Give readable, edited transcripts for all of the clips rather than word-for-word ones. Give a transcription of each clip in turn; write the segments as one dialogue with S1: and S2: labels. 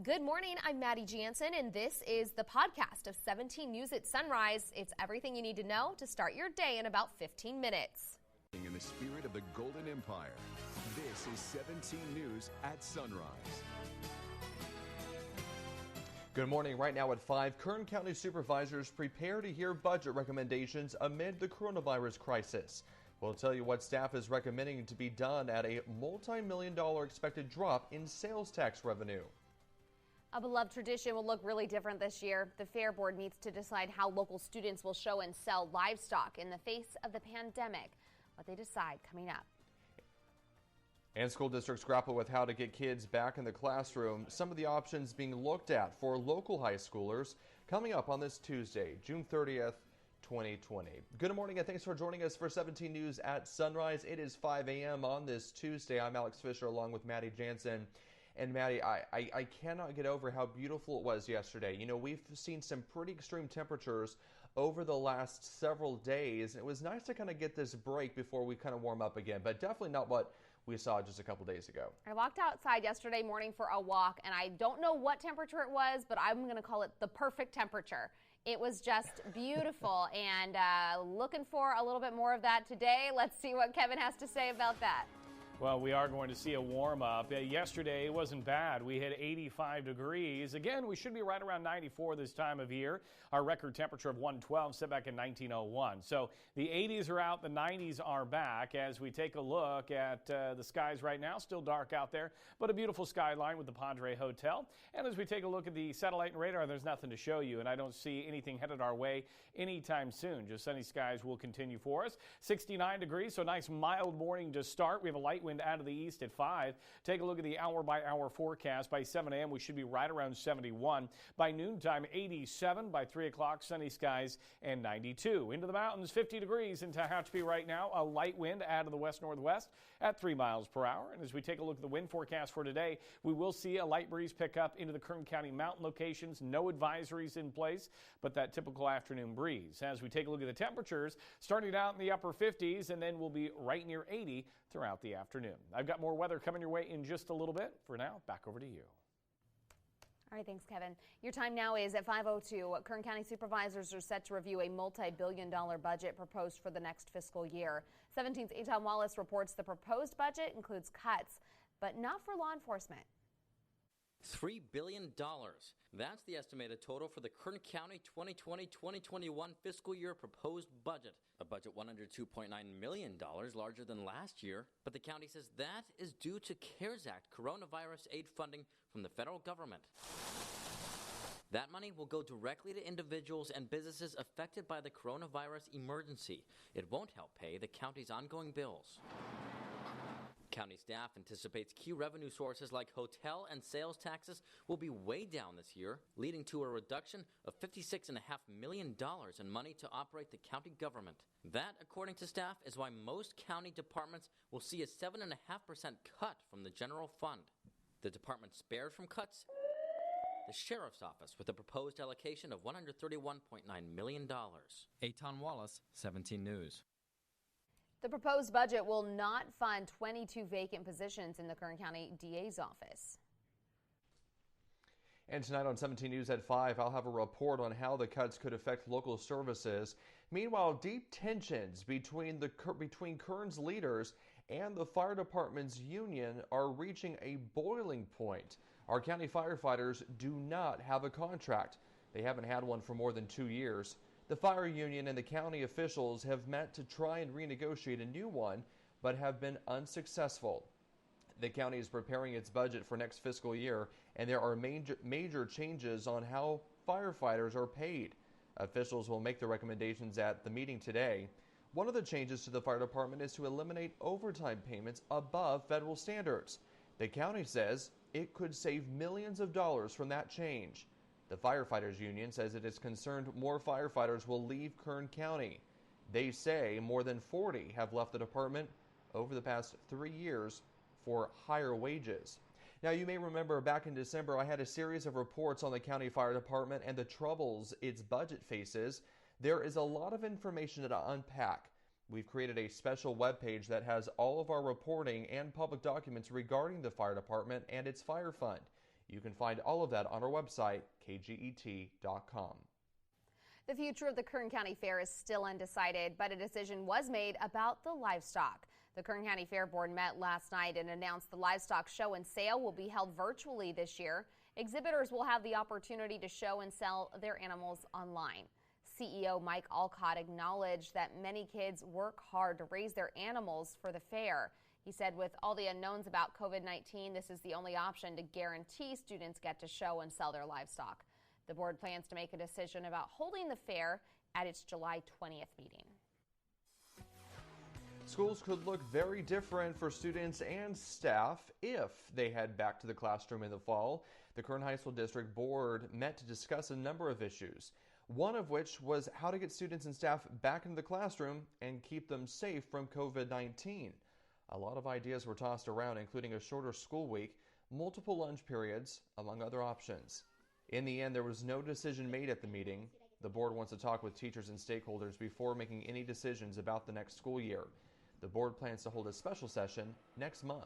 S1: Good morning, I'm Maddie Jansen, and this is the podcast of 17 News at Sunrise. It's everything you need to know to start your day in about 15 minutes.
S2: In the spirit of the Golden Empire, this is 17 News at Sunrise.
S3: Good morning. Right now at 5, Kern County supervisors prepare to hear budget recommendations amid the coronavirus crisis. We'll tell you what staff is recommending to be done at a multi-million-dollar expected drop in sales tax revenue.
S1: A beloved tradition will look really different this year. The Fair Board needs to decide how local students will show and sell livestock in the face of the pandemic. What they decide coming up.
S3: And school districts grapple with how to get kids back in the classroom. Some of the options being looked at for local high schoolers coming up on this Tuesday, June 30th, 2020. Good morning and thanks for joining us for 17 News at Sunrise. It is 5 a.m. on this Tuesday. I'm Alex Fisher along with Maddie Jansen. And Maddie, I cannot get over how beautiful it was yesterday. You know, we've seen some pretty extreme temperatures over the last several days. It was nice to kind of get this break before we kind of warm up again, but definitely not what we saw just a couple days ago. I walked outside yesterday morning for a walk, and I don't know what temperature it was, but I'm going to call it the perfect temperature. It was just beautiful, and looking for a little bit more of that today. Let's see what Kevin has to say about that.
S4: Well, we are going to see a warm-up. Yesterday, it wasn't bad. We hit 85 degrees. Again, we should be right around 94 this time of year. Our record temperature of 112 set back in 1901. So the 80s are out, the 90s are back. As we take a look at the skies right now, still dark out there, but a beautiful skyline with the Padre Hotel. And as we take a look at the satellite and radar, there's nothing to show you, and I don't see anything headed our way anytime soon. Just sunny skies will continue for us. 69 degrees, so a nice mild morning to start. We have a light wind out of the east at 5. Take a look at the hour-by-hour forecast. By 7 a.m., we should be right around 71. By noontime, 87. By 3 o'clock, sunny skies and 92. Into the mountains, 50 degrees in Tehachapi right now. A light wind out of the west-northwest at 3 miles per hour. And as we take a look at the wind forecast for today, we will see a light breeze pick up into the Kern County mountain locations. No advisories in place, but that typical afternoon breeze. As we take a look at the temperatures, starting out in the upper 50s, and then we'll be right near 80 throughout the afternoon. I've got more weather coming your way in just a little bit. For now, back over to you.
S1: All right, thanks, Kevin. Your time now is at 5:02. Kern County supervisors are set to review a multi-billion-dollar budget proposed for the next fiscal year. 17's Eitan Wallace reports the proposed budget includes cuts, but not for law enforcement.
S5: $3 billion. That's the estimated total for the Kern County 2020-2021 fiscal year proposed budget. A budget $102.9 million larger than last year, but the county says that is due to CARES Act coronavirus aid funding from the federal government. That money will go directly to individuals and businesses affected by the coronavirus emergency. It won't help pay the county's ongoing bills. County staff anticipates key revenue sources like hotel and sales taxes will be way down this year, leading to a reduction of $56.5 million in money to operate the county government. That, according to staff, is why most county departments will see a 7.5% cut from the general fund. The department spared from cuts the Sheriff's Office with a proposed allocation of $131.9 million. Eitan Wallace, 17 News.
S1: The proposed budget will not fund 22 vacant positions in the Kern County DA's office.
S3: And tonight on 17 News at 5, I'll have a report on how the cuts could affect local services. Meanwhile, deep tensions between Kern's leaders and the fire department's union are reaching a boiling point. Our county firefighters do not have a contract. They haven't had one for more than 2 years. The fire union and the county officials have met to try and renegotiate a new one, but have been unsuccessful. The county is preparing its budget for next fiscal year, and there are major changes on how firefighters are paid. Officials will make the recommendations at the meeting today. One of the changes to the fire department is to eliminate overtime payments above federal standards. The county says it could save millions of dollars from that change. The firefighters union says it is concerned more firefighters will leave Kern County. They say more than 40 have left the department over the past 3 years for higher wages. Now, you may remember back in December, I had a series of reports on the county fire department and the troubles its budget faces. There is a lot of information to unpack. We've created a special webpage that has all of our reporting and public documents regarding the fire department and its fire fund. You can find all of that on our website, kget.com.
S1: The future of the Kern County Fair is still undecided, but a decision was made about the livestock. The Kern County Fair Board met last night and announced the livestock show and sale will be held virtually this year. Exhibitors will have the opportunity to show and sell their animals online. CEO Mike Alcott acknowledged that many kids work hard to raise their animals for the fair. He said with all the unknowns about COVID-19, this is the only option to guarantee students get to show and sell their livestock. The board plans to make a decision about holding the fair at its July 20th meeting.
S3: Schools could look very different for students and staff if they head back to the classroom in the fall. The Kern High School District Board met to discuss a number of issues, one of which was how to get students and staff back into the classroom and keep them safe from COVID-19. A lot of ideas were tossed around, including a shorter school week, multiple lunch periods, among other options. In the end, there was no decision made at the meeting. The board wants to talk with teachers and stakeholders before making any decisions about the next school year. The board plans to hold a special session next month.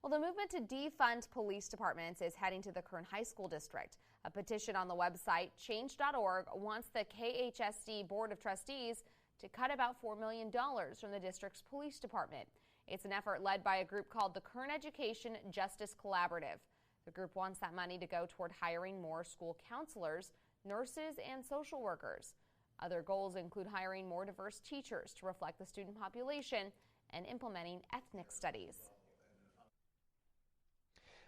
S1: Well, the movement to defund police departments is heading to the Kern High School District. A petition on the website change.org wants the KHSD Board of Trustees to cut about $4 million from the district's police department. It's an effort led by a group called the Kern Education Justice Collaborative. The group wants that money to go toward hiring more school counselors, nurses, and social workers. Other goals include hiring more diverse teachers to reflect the student population and implementing ethnic studies.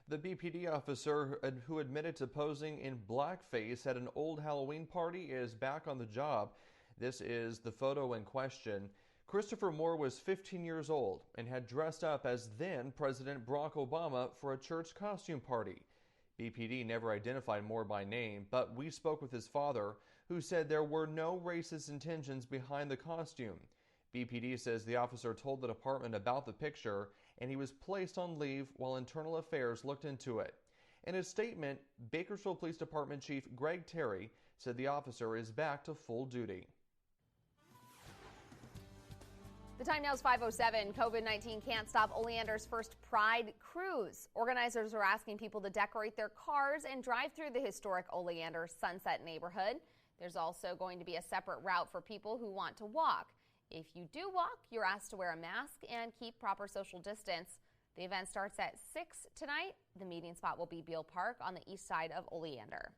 S3: The BPD officer who admitted to posing in blackface at an old Halloween party is back on the job. This is the photo in question. Christopher Moore was 15 years old and had dressed up as then President Barack Obama for a church costume party. BPD never identified Moore by name, but we spoke with his father, who said there were no racist intentions behind the costume. BPD says the officer told the department about the picture and he was placed on leave while Internal Affairs looked into it. In a statement, Bakersfield Police Department Chief Greg Terry said the officer is back to full duty.
S1: The time now is 5:07. COVID-19 can't stop Oleander's first Pride cruise. Organizers are asking people to decorate their cars and drive through the historic Oleander Sunset neighborhood. There's also going to be a separate route for people who want to walk. If you do walk, you're asked to wear a mask and keep proper social distance. The event starts at 6 tonight. The meeting spot will be Beale Park on the east side of Oleander.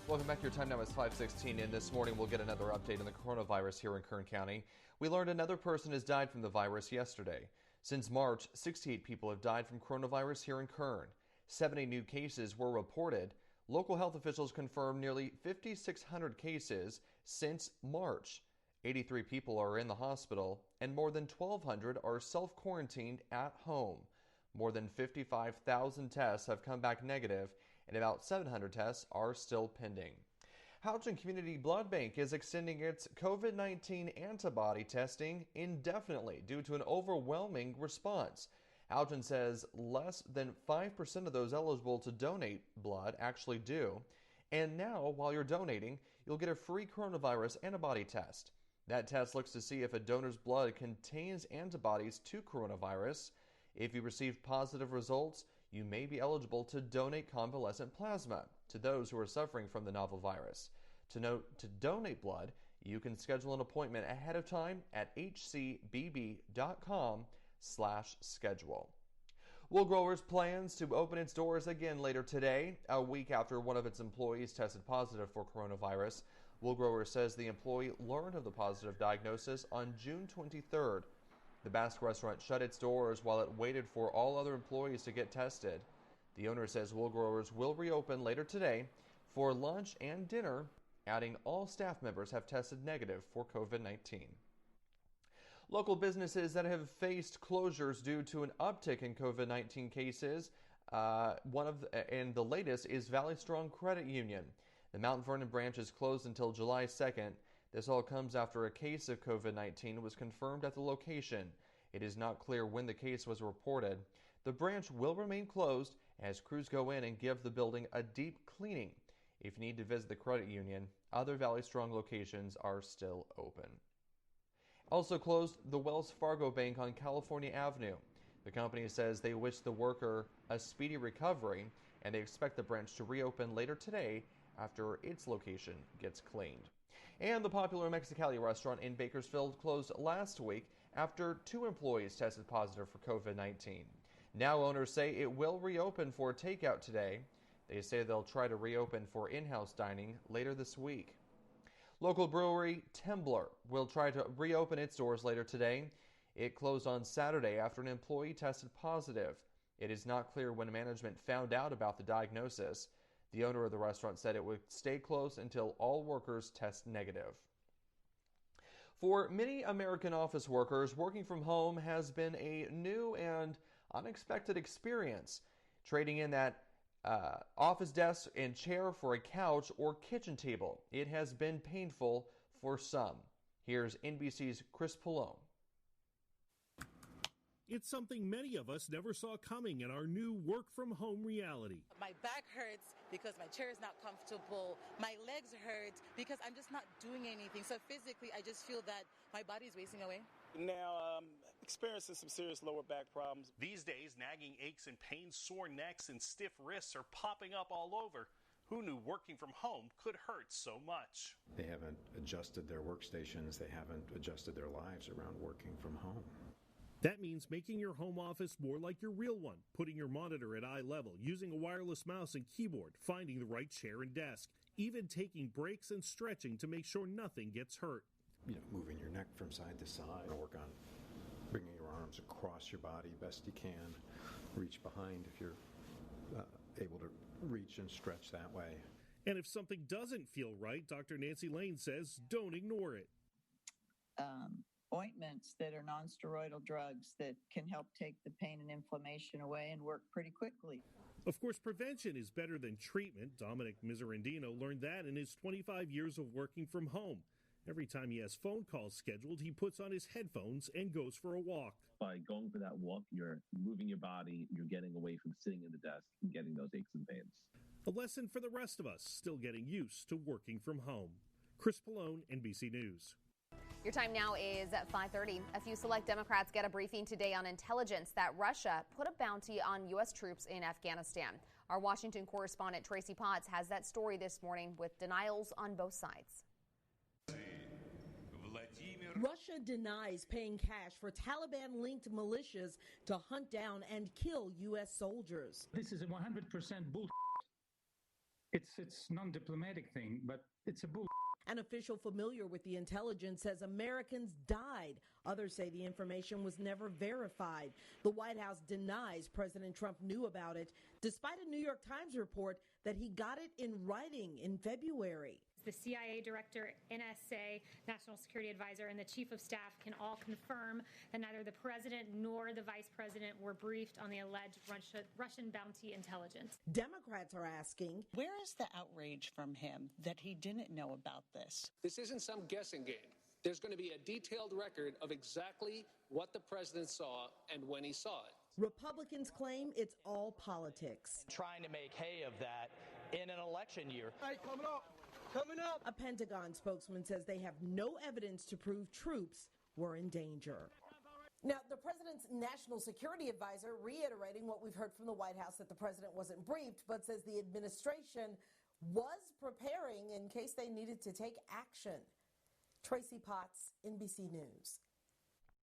S3: Welcome back. Your time now is 5:16, and this morning we'll get another update on the coronavirus here in Kern County. We learned another person has died from the virus yesterday. Since March, 68 people have died from coronavirus here in Kern. 70 new cases were reported. Local health officials confirmed nearly 5,600 cases since March. 83 people are in the hospital, and more than 1,200 are self-quarantined at home. More than 55,000 tests have come back negative, and about 700 tests are still pending. Houghton Community Blood Bank is extending its COVID-19 antibody testing indefinitely due to an overwhelming response. Houghton says less than 5% of those eligible to donate blood actually do. And now, while you're donating, you'll get a free coronavirus antibody test. That test looks to see if a donor's blood contains antibodies to coronavirus. If you receive positive results, you may be eligible to donate convalescent plasma to those who are suffering from the novel virus. To donate blood, you can schedule an appointment ahead of time at hcbb.com/schedule. Wool Growers plans to open its doors again later today, a week after one of its employees tested positive for coronavirus. Wool Growers says the employee learned of the positive diagnosis on June 23rd. The Basque restaurant shut its doors while it waited for all other employees to get tested. The owner says Wool Growers will reopen later today for lunch and dinner, adding all staff members have tested negative for COVID-19. Local businesses that have faced closures due to an uptick in COVID-19 cases, and the latest is Valley Strong Credit Union. The Mount Vernon branch is closed until July 2nd. This all comes after a case of COVID-19 was confirmed at the location. It is not clear when the case was reported. The branch will remain closed as crews go in and give the building a deep cleaning. If you need to visit the credit union, other Valley Strong locations are still open. Also closed, the Wells Fargo Bank on California Avenue. The company says they wish the worker a speedy recovery, and they expect the branch to reopen later today after its location gets cleaned. And the popular Mexicali restaurant in Bakersfield closed last week after 2 employees tested positive for COVID-19. Now owners say it will reopen for takeout today. They say they'll try to reopen for in-house dining later this week. Local brewery Tembler will try to reopen its doors later today. It closed on Saturday after an employee tested positive. It is not clear when management found out about the diagnosis. The owner of the restaurant said it would stay closed until all workers test negative. For many American office workers, working from home has been a new and unexpected experience. Trading in that office desk and chair for a couch or kitchen table, it has been painful for some. Here's NBC's Chris Pallone.
S6: It's something many of us never saw coming in our new work-from-home reality.
S7: My back hurts because my chair is not comfortable. My legs hurt because I'm just not doing anything. So physically, I just feel that my body's wasting away.
S8: Now, experiencing some serious lower back problems.
S9: These days, nagging aches and pains, sore necks, and stiff wrists are popping up all over. Who knew working from home could hurt so much?
S10: They haven't adjusted their workstations. They haven't adjusted their lives around working from home.
S6: That means making your home office more like your real one, putting your monitor at eye level, using a wireless mouse and keyboard, finding the right chair and desk, even taking breaks and stretching to make sure nothing gets hurt.
S10: Moving your neck from side to side, work on bringing your arms across your body best you can, reach behind if you're able to reach and stretch that way.
S6: And if something doesn't feel right, Dr. Nancy Lane says don't ignore it.
S11: Ointments that are non-steroidal drugs that can help take the pain and inflammation away and work pretty quickly.
S6: Of course, prevention is better than treatment. Dominic Miserandino learned that in his 25 years of working from home. Every time he has phone calls scheduled, he puts on his headphones and goes for a walk.
S12: By going for that walk, you're moving your body, you're getting away from sitting in the desk and getting those aches and pains.
S6: A lesson for the rest of us still getting used to working from home. Chris Pallone, NBC News.
S1: Your time now is at 5:30. A few select Democrats get a briefing today on intelligence that Russia put a bounty on U.S. troops in Afghanistan. Our Washington correspondent Tracy Potts has that story this morning with denials on both sides.
S13: Russia denies paying cash for Taliban-linked militias to hunt down and kill U.S. soldiers.
S14: This is a 100% bull. It's non-diplomatic thing, but it's a bull.
S13: An official familiar with the intelligence says Americans died. Others say the information was never verified. The White House denies President Trump knew about it, despite a New York Times report that he got it in writing in February.
S15: The CIA director, NSA, National Security Advisor, and the Chief of Staff can all confirm that neither the president nor the vice president were briefed on the alleged Russian bounty intelligence.
S13: Democrats are asking,
S7: where is the outrage from him that he didn't know about this?
S16: This isn't some guessing game. There's going to be a detailed record of exactly what the president saw and when he saw it.
S13: Republicans claim it's all politics.
S17: Trying to make hay of that in an election year.
S18: Hey, coming up.
S13: A Pentagon spokesman says they have no evidence to prove troops were in danger. Now, the president's national security advisor reiterating what we've heard from the White House, that the president wasn't briefed, but says the administration was preparing in case they needed to take action. Tracy Potts, NBC News.